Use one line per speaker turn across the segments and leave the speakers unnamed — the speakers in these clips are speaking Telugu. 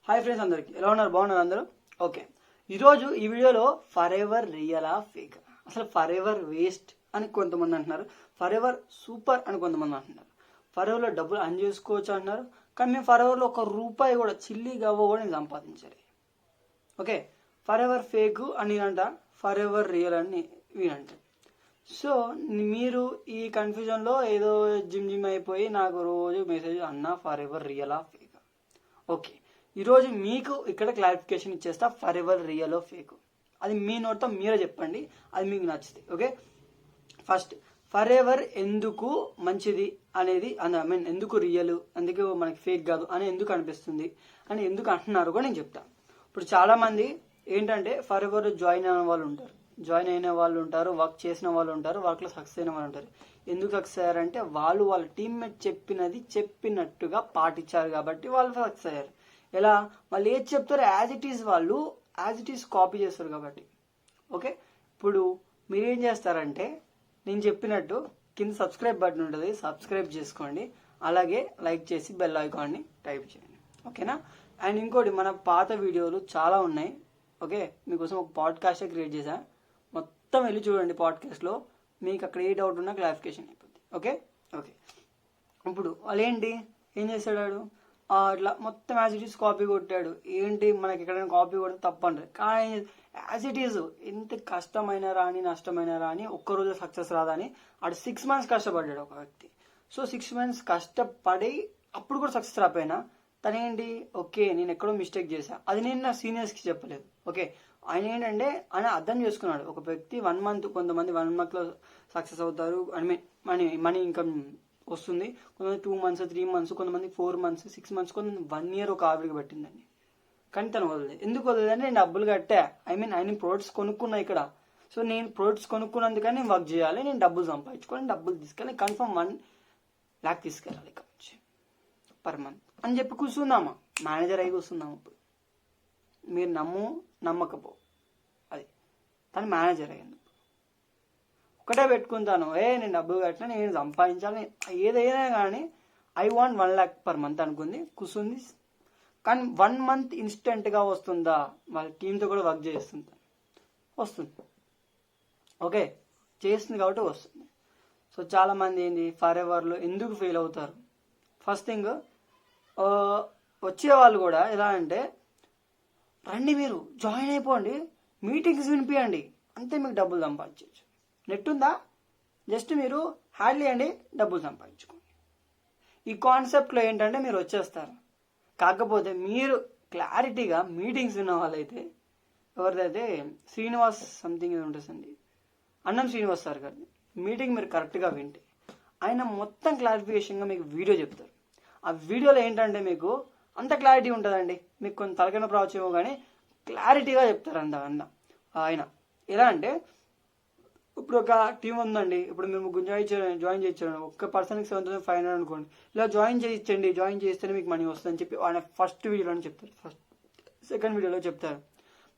హాయ్ ఫ్రెండ్స్, అందరికి ఎలా ఉన్నారు? బాగున్నారు అందరూ? ఓకే, ఈరోజు ఈ వీడియోలో ఫర్ ఎవర్ రియలా ఫేక్, అసలు ఫర్ ఎవర్ వేస్ట్ అని కొంతమంది అంటున్నారు, ఫర్ ఎవర్ సూపర్ అని కొంతమంది అంటున్నారు. ఫర్ ఎవర్లో డబ్బులు అన్ చేసుకోవచ్చు అంటున్నారు, కానీ మేము ఫర్ ఎవర్లో ₹1 కూడా చిల్లి గవ్వ కూడా నేను సంపాదించాలి. ఓకే, ఫర్ ఎవర్ ఫేక్ అని అంట, ఫర్ ఎవర్ రియల్ అని వీనంట. సో మీరు ఈ కన్ఫ్యూజన్లో ఏదో జిమ్ అయిపోయి నాకు రోజు మెసేజ్ అన్న ఫర్ ఎవర్ రియలా ఫేక్. ఓకే, ఈరోజు మీకు ఇక్కడ క్లారిఫికేషన్ ఇచ్చేస్తా, ఫర్ ఎవర్ రియల్ ఫేక్. అది మీ నోట్తో మీరే చెప్పండి, అది మీకు నచ్చితే. ఓకే, ఫస్ట్ ఫర్ ఎవర్ ఎందుకు మంచిది అనేది, ఐ మీన్ ఎందుకు రియల్, ఎందుకు మనకి ఫేక్ కాదు అని ఎందుకు అనిపిస్తుంది అని ఎందుకు అంటున్నారు కూడా నేను చెప్తాను. ఇప్పుడు చాలా మంది ఏంటంటే ఫర్ ఎవర్ జాయిన్ అయిన వాళ్ళు ఉంటారు, వర్క్ చేసిన వాళ్ళు ఉంటారు, వర్క్లో సక్సెస్ అయిన వాళ్ళు ఉంటారు. ఎందుకు సక్సెస్ అయ్యారంటే వాళ్ళు వాళ్ళ టీమ్మేట్ చెప్పినది చెప్పినట్టుగా పాటించారు కాబట్టి వాళ్ళు సక్సెస్ అయ్యారు. ఎలా? వాళ్ళు ఏది చెప్తారో యాజ్ ఇట్ ఈస్ కాపీ చేస్తారు కాబట్టి. ఓకే, ఇప్పుడు మీరేం చేస్తారంటే నేను చెప్పినట్టు కింద సబ్స్క్రైబ్ బటన్ ఉంటుంది, సబ్స్క్రైబ్ చేసుకోండి, అలాగే లైక్ చేసి బెల్ ఐకాన్ని టైప్ చేయండి. ఓకేనా? అండ్ ఇంకోటి, మన పాత వీడియోలు చాలా ఉన్నాయి. ఓకే, మీకోసం ఒక పాడ్కాస్టే క్రియేట్ చేశా, మొత్తం వెళ్ళి చూడండి. పాడ్కాస్ట్లో మీకు అక్కడ ఏ డౌట్ ఉన్నా క్లారిఫికేషన్ అయిపోద్ది. ఓకే ఓకే ఇప్పుడు వాళ్ళు ఏం చేశాడు, అట్లా మొత్తం యాజ్ ఇట్ ఈస్ కాపీ కొట్టాడు. ఏంటి, మనకి ఎక్కడైనా కాపీ కొడితే తప్పంటారు, కానీ యాజ్ ఇట్ ఈస్ ఎంత కష్టమైనా రాని నష్టమైనా రాని ఒక్కరోజు సక్సెస్ రాదని ఆడు 6 months కష్టపడ్డాడు ఒక వ్యక్తి. సో 6 months కష్టపడి అప్పుడు కూడా సక్సెస్ రాపోయినా తనేంటి, ఓకే నేను ఎక్కడో మిస్టేక్ చేశా, అది నేను నా సీనియర్స్కి చెప్పలేదు. ఓకే, ఆయన ఏంటంటే ఆయన అర్థం చేసుకున్నాడు. ఒక వ్యక్తి 1 month, కొంతమంది 1 monthలో సక్సెస్ అవుతారు, ఐ మీన్ మనీ ఇన్కమ్ వస్తుంది, కొంతమంది 2 months 3 months, కొంతమంది 4 months 6 months, కొంతమంది 1 year ఒక ఆవిడకి పట్టిందండి. కానీ తను వదలలేదు. ఎందుకు వదలలేదంటే నేను డబ్బులు కట్టా, ఆయన ప్రొడక్ట్స్ కొనుక్కున్నా ఇక్కడ. సో నేను ప్రొడక్ట్స్ కొనుక్కున్నందుకని నేను వర్క్ చేయాలి, నేను డబ్బులు సంపాదించుకొని డబ్బులు తీసుకెళ్ళి కన్ఫర్మ్ 1 lakh తీసుకెళ్ళాలి ఇక్కడ నుంచి పర్ మంత్ అని చెప్పి కూర్చుందామా, మేనేజర్ అయి కూర్చుందాము. ఇప్పుడు మీరు నమ్మకపో, అది తను మేనేజర్ అయ్యింది. ఒకటే పెట్టుకుంటాను, నేను డబ్బులు కట్టినా, నేను సంపాదించాలి, ఏదైనా కానీ I want 1 lakh per month అనుకుంది, కూర్చుంది. కానీ 1 month ఇన్స్టెంట్గా వస్తుందా? వాళ్ళ టీంతో కూడా వర్క్ చేస్తుంది, వస్తుంది. ఓకే, చేస్తుంది కాబట్టి వస్తుంది. సో చాలా మంది ఏంటి ఫర్ ఎవర్లో ఎందుకు ఫెయిల్ అవుతారు? ఫస్ట్ థింగ్, వచ్చే వాళ్ళు కూడా ఎలా అంటే, రండి మీరు జాయిన్ అయిపోండి, మీటింగ్స్ వినిపించండి, అంతే మీకు డబ్బులు సంపాదించవచ్చు. నెట్ ఉందా, జస్ట్ మీరు హ్యాండిల్ చేయండి, డబ్బులు సంపాదించుకోండి. ఈ కాన్సెప్ట్లో ఏంటంటే మీరు వచ్చేస్తారు. కాకపోతే మీరు క్లారిటీగా మీటింగ్స్ విన్న వాళ్ళైతే, ఎవరిదైతే శ్రీనివాస్ సంథింగ్ ఉంటుందండి, అన్నం శ్రీనివాస్ సార్ గారిది మీటింగ్ మీరు కరెక్ట్గా వింటే ఆయన మొత్తం క్లారిఫికేషన్గా మీకు వీడియో చెప్తారు. ఆ వీడియోలో ఏంటంటే మీకు అంత క్లారిటీ ఉంటుందండి. మీకు కొంత తలకైన ప్రాబ్లమేమో కానీ క్లారిటీగా చెప్తారు ఆయన. ఎలా అంటే, ఇప్పుడు ఒక టీం ఉందండి, ఇప్పుడు మేము జాయిన్ చేయించాను, ఒక్క పర్సన్కి 7,500 అనుకోండి, ఇలా జాయిన్ చేస్తేనే మీకు మనీ వస్తుందని చెప్పి ఆయన ఫస్ట్ వీడియోలో చెప్తారు. సెకండ్ వీడియోలో చెప్తారు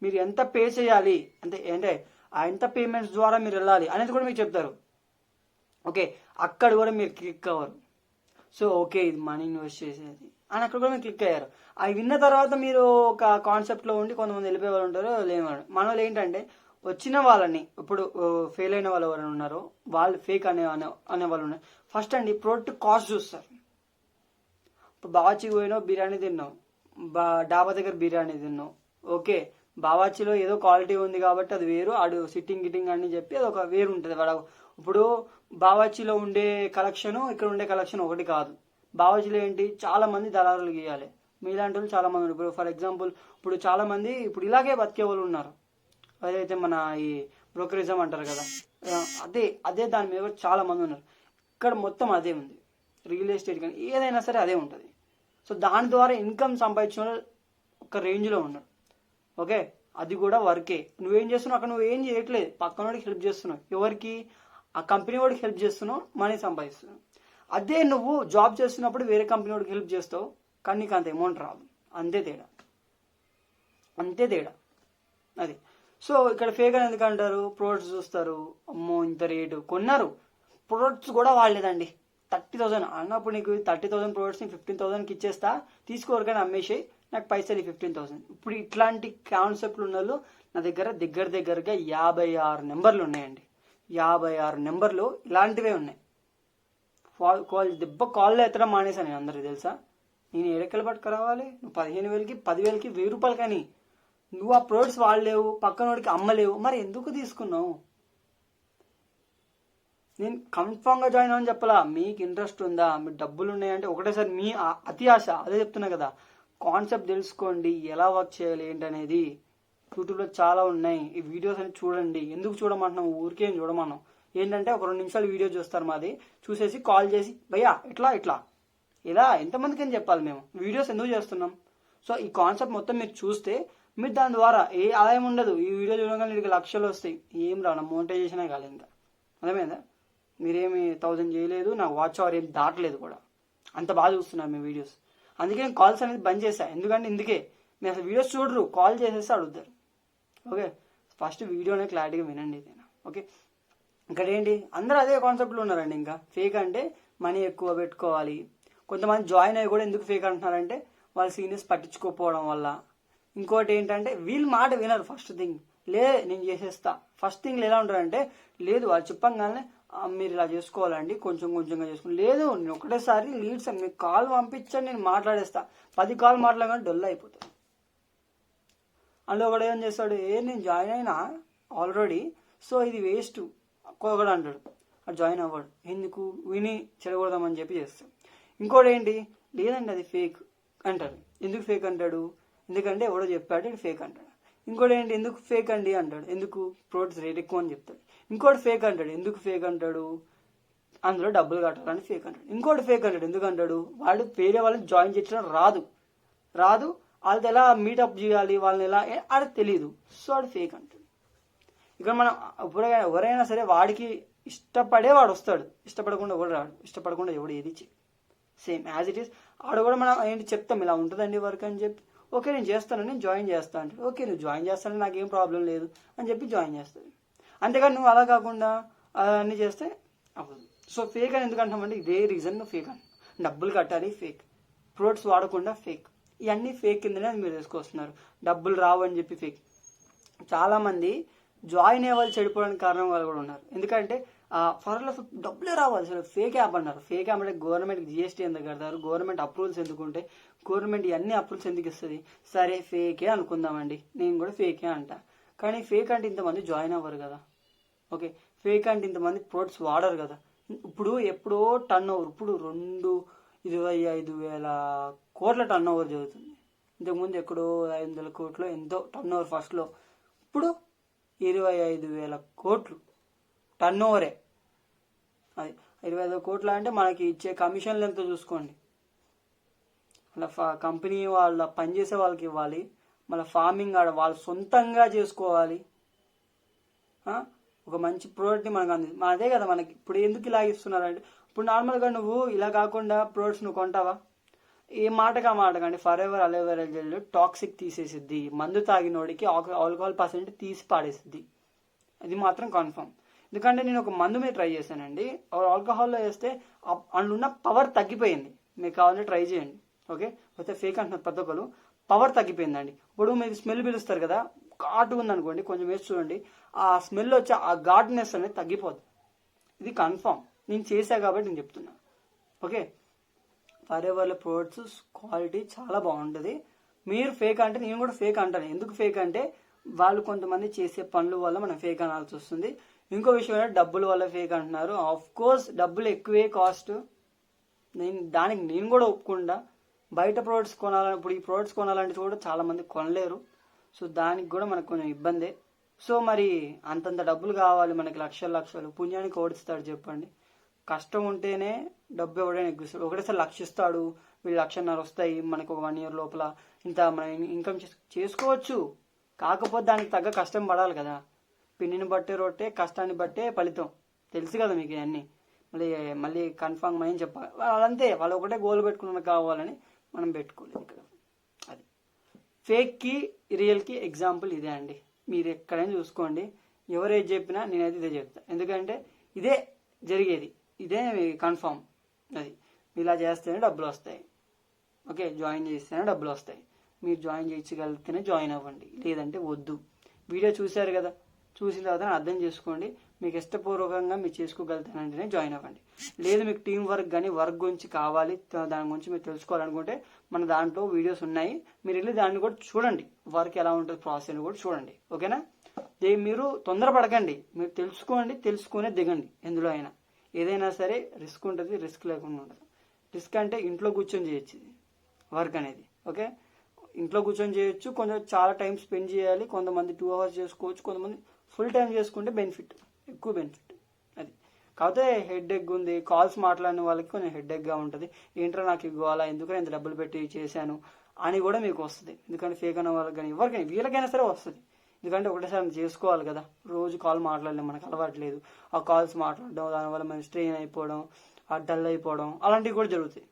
మీరు ఎంత పే చేయాలి, అంటే ఎంత పేమెంట్స్ ద్వారా మీరు వెళ్ళాలి అనేది కూడా మీకు చెప్తారు. ఓకే, అక్కడ కూడా మీరు క్లిక్ అవ్వరు. సో ఓకే, ఇది మనీ ఇన్వెస్ట్ చేసేది అని అక్కడ కూడా మీరు క్లిక్ అయ్యారు. అవి విన్న తర్వాత మీరు ఒక కాన్సెప్ట్లో ఉండి కొంతమంది వెళ్ళిపోయే వాళ్ళు ఉంటారు, లేవారు. మన వాళ్ళు ఏంటంటే వచ్చిన వాళ్ళని, ఇప్పుడు ఫెయిల్ అయిన వాళ్ళు ఎవరైనా ఉన్నారో వాళ్ళు ఫేక్ అనే వాళ్ళు ఉన్నారు. ఫస్ట్ అండి ప్రోడక్ట్ కాస్ట్ చూస్తారు. ఇప్పుడు బావాచికి పోయినావు, బిర్యానీ తిన్నావు, డాబా దగ్గర బిర్యానీ తిన్నావు. ఓకే, బావాచిలో ఏదో క్వాలిటీ ఉంది కాబట్టి అది వేరు, ఆడు సిట్టింగ్ అని చెప్పి అది ఒక వేరు ఉంటుంది. ఇప్పుడు బావాచిలో ఉండే కలెక్షన్ ఇక్కడ ఉండే కలెక్షన్ ఒకటి కాదు. బావాచిలో ఏంటి, చాలా మంది దళారులు గీయాలి, మీలాంటి వాళ్ళు చాలా మంది ఉన్నారు. ఇప్పుడు ఫర్ ఎగ్జాంపుల్, ఇప్పుడు చాలా మంది ఇప్పుడు ఇలాగే బతికే వాళ్ళు ఉన్నారు. అదైతే మన ఈ బ్రోకరిజం అంటారు కదా, అదే దాని మీద చాలా మంది ఉన్నారు. ఇక్కడ మొత్తం అదే ఉంది, రియల్ ఎస్టేట్ కానీ ఏదైనా సరే అదే ఉంటుంది. సో దాని ద్వారా ఇన్కమ్ సంపాదించిన ఒక రేంజ్లో ఉన్నారు. ఓకే, అది కూడా వర్కే. నువ్వేం చేస్తున్నావు అక్కడ, నువ్వేం చేయట్లేదు, పక్కనోడికి హెల్ప్ చేస్తున్నావు. ఎవరికి? ఆ కంపెనీ వాడికి హెల్ప్ చేస్తున్నావు, మనీ సంపాదిస్తున్నావు. అదే నువ్వు జాబ్ చేస్తున్నప్పుడు వేరే కంపెనీ వాడికి హెల్ప్ చేస్తావు, కానీ నీకు అంత అమౌంట్ రాదు. అంతే తేడా అది. సో ఇక్కడ ఫేక్ అని ఎందుకు అంటారు? ప్రొడక్ట్స్ చూస్తారు, అమ్మో ఇంత రేటు కొన్నారు, ప్రొడక్ట్స్ కూడా వాడలేదండి, 30,000 అన్నప్పుడు నీకు 30,000 ప్రొడక్ట్స్ని 15,000కి ఇచ్చేస్తా, తీసుకోరు కానీ అమ్మేసి నాకు పైసలు 15,000. ఇప్పుడు ఇట్లాంటి కాన్సెప్ట్లు ఉన్న వాళ్ళు నా దగ్గర దగ్గరగా 56 నెంబర్లు ఉన్నాయండి. 56 నెంబర్లు ఇలాంటివే ఉన్నాయి. కాల్లో ఎత్తడం మానేసాను నేను అందరికి తెలుసా. నేను ఏడెక్కల పట్టుకురావాలి, నువ్వు 15,000కి 10,000కి 1,000 రూపాయలు కానీ నువ్వు ఆ ప్రోడక్ట్స్ వాడలేవు, పక్కనోడికి అమ్మలేవు, మరి ఎందుకు తీసుకున్నావు? నేను కన్ఫామ్గా జాయిన్ అవ్వని చెప్పలా. మీకు ఇంట్రెస్ట్ ఉందా, మీకు డబ్బులు ఉన్నాయంటే ఒకటేసారి మీ అతి ఆశ, అదే చెప్తున్నా కదా. కాన్సెప్ట్ తెలుసుకోండి, ఎలా వర్క్ చేయాలి ఏంటనేది. యూట్యూబ్లో చాలా ఉన్నాయి, ఈ వీడియోస్ అని చూడండి. ఎందుకు చూడమంటున్నాం, ఊరికేం చూడమన్నాం. ఏంటంటే ఒక 2 నిమిషాలు వీడియో చూస్తారు మాది, చూసేసి కాల్ చేసి భయ్యా ఇట్లా ఇలా ఎంతమందికి అని చెప్పాలి. మేము వీడియోస్ ఎందుకు చేస్తున్నాం? సో ఈ కాన్సెప్ట్ మొత్తం మీరు చూస్తే మీరు దాని ద్వారా ఏ ఆదాయం ఉండదు. ఈ వీడియో చూడగానే మీకు లక్షలు వస్తాయి, ఏం రాను, మోనిటైజేషనే కాలేదు. ఇంకా అర్థమైందా? మీరేమి 1000 చేయలేదు, నాకు వాచ్ అవర్ ఏం దాటలేదు కూడా, అంత బాగా చూస్తున్నారు మీ వీడియోస్. అందుకే నేను కాల్స్ అనేది బంద్ చేశాను. ఎందుకంటే ఇందుకే మీరు అసలు వీడియోస్ చూడరు, కాల్ చేసేసి అడుగుతారు. ఓకే, ఫస్ట్ వీడియోనే క్లారిటీగా వినండి ఇదేనా. ఓకే, ఇక్కడ ఏంటి అందరూ అదే కాన్సెప్ట్లో ఉన్నారండి. ఇంకా ఫేక్ అంటే మనీ ఎక్కువ పెట్టుకోవాలి. కొంతమంది జాయిన్ అయ్యి కూడా ఎందుకు ఫేక్ అంటున్నారంటే వాళ్ళ సీనియర్స్ పట్టించుకోకపోవడం వల్ల. ఇంకోటి ఏంటంటే వీళ్ళు మాట వినరు. ఫస్ట్ థింగ్ నేను చేసేస్తా. ఫస్ట్ థింగ్ ఎలా ఉంటారంటే లేదు వాళ్ళు చెప్పంగానే మీరు ఇలా చేసుకోవాలండి, కొంచెంగా చేసుకోండి. లేదు నేను ఒకటేసారి లీడ్స్ మీకు కాల్ పంపించండి, నేను మాట్లాడేస్తా. 10 కాల్ మాట్లాడగానే డొల్ అయిపోతాడు. అందులో ఒకడు ఏం చేస్తాడు, నేను జాయిన్ అయినా ఆల్రెడీ, సో ఇది వేస్ట్ ఒకడు అంటాడు. అది జాయిన్ అవ్వడు. ఎందుకు విని చెడగొడదామని చెప్పి చేస్తాడు. ఇంకోటి ఏంటి, లేదండి అది ఫేక్ అంటాడు. ఎందుకు ఫేక్ అంటాడు? ఎందుకంటే ఎవడో చెప్పాడు ఇది ఫేక్ అంటాడు. ఇంకోటి ఏంటి, ఎందుకు ఫేక్ అండి అంటాడు. ఎందుకు ప్రోడక్ట్స్ రేట్ ఎక్కువ అని చెప్తాడు. ఇంకోటి ఫేక్ అంటాడు. ఎందుకు ఫేక్ అంటాడు? అందులో డబ్బులు కట్టాలని ఫేక్ అంటాడు. ఇంకోటి ఫేక్ అంటాడు. ఎందుకు అంటాడు? వాడు వేరే వాళ్ళని జాయిన్ చేయడం రాదు వాళ్ళతో ఎలా మీటప్ చేయాలి, వాళ్ళని ఎలా అది తెలియదు. సో వాడు ఫేక్ అంటాడు. ఇక్కడ మనం ఎవరైనా సరే వాడికి ఇష్టపడే వాడు వస్తాడు, ఇష్టపడకుండా ఎవడు రాడు, ఇష్టపడకుండా ఎవడు ఏది సేమ్ యాజ్ ఇట్ ఈస్. ఆడ కూడా మనం ఏంటి చెప్తాం, ఇలా ఉంటుందండి వర్క్ అని చెప్పి. ఓకే నేను చేస్తాను, నేను జాయిన్ చేస్తాను అంటే ఓకే నువ్వు జాయిన్ చేస్తాను, నాకేం ప్రాబ్లం లేదు అని చెప్పి జాయిన్ చేస్తాను. అంతేకాని నువ్వు అలా కాకుండా అన్నీ చేస్తే అవ్వదు. సో ఫేక్ అని ఎందుకు అంటామంటే ఇదే రీజన్ ఫేక్ అని. డబ్బులు కట్టాలి ఫేక్, ప్రోడక్ట్స్ వాడకుండా ఫేక్, ఇవన్నీ ఫేక్ కిందనే మీరు తీసుకొస్తున్నారు. డబ్బులు రావు అని చెప్పి ఫేక్. చాలామంది జాయిన్ అయ్యే వాళ్ళు చెడిపోవడానికి కారణం వాళ్ళు కూడా ఉన్నారు. ఎందుకంటే ఫర్లో డబ్బులే రావాలి, అసలు ఫేక్ యాప్ అన్నారు. ఫేక్ యాప్ అంటే గవర్నమెంట్కి జిఎస్టీ ఎందుకు కడతారు, గవర్నమెంట్ అప్రూవల్స్ ఎందుకు ఉంటాయి, గవర్నమెంట్ ఇవన్నీ అప్రూవల్స్ ఎందుకు ఇస్తుంది? సరే ఫేకే అనుకుందామండి, నేను కూడా ఫేకే అంట. కానీ ఫేక్ అంటే ఇంతమంది జాయిన్ అవ్వరు కదా. ఓకే, ఫేక్ అంటే ఇంతమంది ప్రోడక్ట్స్ వాడరు కదా. ఇప్పుడు ఎప్పుడో టర్న్ ఓవర్, ఇప్పుడు 25,000 కోట్ల టర్న్ ఓవర్ జరుగుతుంది. ఇంతకుముందు ఎక్కడో 500 కోట్లు ఎంతో టర్న్ ఓవర్ ఫస్ట్లో. ఇప్పుడు 25,000 కోట్లు టర్న్ ఓవరే. అది 25,000 కోట్ల అంటే మనకి ఇచ్చే కమిషన్లు ఎంతో చూసుకోండి. అలా కంపెనీ వాళ్ళ పనిచేసే వాళ్ళకి ఇవ్వాలి, మళ్ళీ ఫార్మింగ్ ఆడ వాళ్ళు సొంతంగా చేసుకోవాలి. ఒక మంచి ప్రోడక్ట్ని మనకు అదే కదా మనకి. ఇప్పుడు ఎందుకు ఇలా ఇస్తున్నారంటే ఇప్పుడు నార్మల్గా నువ్వు ఇలా కాకుండా ప్రోడక్ట్స్ నువ్వు కొంటావా? ఏ మాటగా కానీ ఫరెవర్ అలోవెరా జెల్ టాక్సిక్ తీసేసిద్ది, మందు తాగినోడికి ఆల్కహాల్ పర్సెంట్ తీసి పాడేసిద్ది, అది మాత్రం కన్ఫర్మ్. ఎందుకంటే నేను ఒక మందు మీద ట్రై చేశానండి, ఆల్కహాల్లో వేస్తే అందులో పవర్ తగ్గిపోయింది. మీకు కావాలంటే ట్రై చేయండి. ఓకే, అయితే ఫేక్ అంటున్నారు ప్రతి ఒక్కరు, పవర్ తగ్గిపోయిందండి. ఇప్పుడు మీరు స్మెల్ పిలుస్తారు కదా, ఘాటు ఉందనుకోండి, కొంచెం వేసి చూడండి, ఆ స్మెల్ వచ్చి ఆ ఘాట్నెస్ అనేది తగ్గిపోద్ది. ఇది కన్ఫర్మ్, నేను చేశా కాబట్టి నేను చెప్తున్నా. ఓకే, ఫరెవర్ల ప్రోడక్ట్స్ క్వాలిటీ చాలా బాగుంటుంది. మీరు ఫేక్ అంటే నేను కూడా ఫేక్ అంటాను. ఎందుకు ఫేక్ అంటే వాళ్ళు కొంతమంది చేసే పనుల వల్ల మనం ఫేక్ అనాల్సి వస్తుంది. ఇంకో విషయం ఏంటంటే డబ్బుల వల్ల ఫేక్ అంటున్నారు. ఆఫ్ కోర్స్ డబ్బులు ఎక్కువే కాస్ట్, దానికి నేను కూడా ఒప్పుకుంటా. బయట ప్రోడక్ట్స్ కొనాలని, ఇప్పుడు ఈ ప్రోడక్ట్స్ కొనాలంటే కూడా చాలా మంది కొనలేరు. సో దానికి కూడా మనకు కొంచెం ఇబ్బందే. సో మరి అంతంత డబ్బులు కావాలి మనకి, లక్షలు. పుణ్యానికి ఓడిస్తాడు చెప్పండి? కష్టం ఉంటేనే డబ్బు ఎవడైనా ఎగ్గిస్తాడు. ఒకటేసారి లక్షిస్తాడు, వీళ్ళు 1,50,000 వస్తాయి మనకు ఒక 1 year లోపల, ఇంత మనం ఇన్కమ్ చేసుకోవచ్చు. కాకపోతే దానికి తగ్గ కష్టం పడాలి కదా. పిండిని బట్టే రొట్టే, కష్టాన్ని బట్టే ఫలితం. తెలుసు కదా మీకు ఇవన్నీ. మళ్ళీ కన్ఫామ్ అని చెప్పాలి. వాళ్ళంతే, వాళ్ళు ఒకటే గోల్ పెట్టుకున్న కావాలని మనం పెట్టుకోలేదు ఇక్కడ. అది ఫేక్కి రియల్కి ఎగ్జాంపుల్ ఇదే అండి. మీరు ఎక్కడైనా చూసుకోండి, ఎవరేది చెప్పినా నేనైతే ఇదే చెప్తాను. ఎందుకంటే ఇదే జరిగేది, ఇదే కన్ఫామ్. అది ఇలా చేస్తేనే డబ్బులు వస్తాయి. ఓకే, జాయిన్ చేస్తేనే డబ్బులు వస్తాయి. మీరు జాయిన్ చేయించగలిగితేనే జాయిన్ అవ్వండి, లేదంటే వద్దు. వీడియో చూశారు కదా, చూసిన తర్వాత అర్థం చేసుకోండి. మీకు ఇష్టపూర్వకంగా మీరు చేసుకోగలుగుతానంటేనే జాయిన్ అవ్వండి. లేదు మీకు టీం వర్క్ కానీ వర్క్ గురించి కావాలి, దాని గురించి మీరు తెలుసుకోవాలనుకుంటే మన దాంట్లో వీడియోస్ ఉన్నాయి, మీరు వెళ్ళి దాన్ని కూడా చూడండి. వర్క్ ఎలా ఉంటుంది ప్రాసెస్ కూడా చూడండి. ఓకేనా? మీరు తొందరపడకండి, మీరు తెలుసుకునే దిగండి. ఎందులో అయినా ఏదైనా సరే రిస్క్ ఉంటుంది, రిస్క్ లేకుండా ఉండదు. రిస్క్ అంటే ఇంట్లో కూర్చొని చేయొచ్చు ఇది వర్క్ అనేది. ఓకే, ఇంట్లో కూర్చొని చేయొచ్చు, కొంచెం చాలా టైం స్పెండ్ చేయాలి. కొంతమంది 2 hours చేసుకోవచ్చు, కొంతమంది ఫుల్ టైం చేసుకుంటే ఎక్కువ బెనిఫిట్ అది. కాకపోతే హెడ్ ఎగ్ ఉంది, కాల్స్ మాట్లాడిన వాళ్ళకి కొంచెం హెడ్ ఎగ్గా ఉంటుంది. ఏంటో నాకు ఇవ్వాలా, ఎందుకంటే ఇంత డబ్బులు పెట్టి చేశాను అని కూడా మీకు వస్తుంది. ఎందుకంటే ఫేక్ అన్న వాళ్ళకి కానీ ఎవరికైనా వీళ్ళకైనా సరే వస్తుంది. ఎందుకంటే ఒకటేసారి చేసుకోవాలి కదా, రోజు కాల్ మాట్లాడలేము, మనకు అలవాట్లేదు. ఆ కాల్స్ మాట్లాడడం, దానివల్ల మనం స్ట్రెయిన్ అయిపోవడం, డల్ అయిపోవడం అలాంటివి కూడా జరుగుతాయి.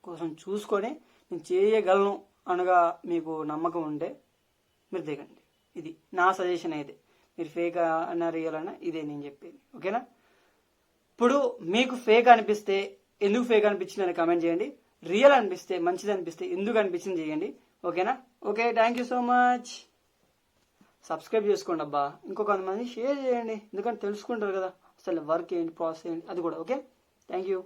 కోసం చూసుకొని నేను చేయగలను అనగా మీకు నమ్మకం ఉంటే మీరు దిగండి. ఇది నా సజెషన్ అయితే. మీరు ఫేక్ అన్న రియల్ అన్న ఇదే నేను చెప్పేది. ఓకేనా? ఇప్పుడు మీకు ఫేక్ అనిపిస్తే ఎందుకు ఫేక్ అనిపించిందని కామెంట్ చేయండి. రియల్ అనిపిస్తే, మంచిది అనిపిస్తే ఎందుకు అనిపించింది చేయండి. ఓకేనా? Okay, thank you so much. Subscribe చేసుకోండి అబ్బా, ఇంకొంతమంది షేర్ చేయండి, ఎందుకంటే తెలుసుకుంటారు కదా అసలు వర్క్ ఏంటి, ప్రాసెస్ ఏంటి అది కూడా. Okay, thank you.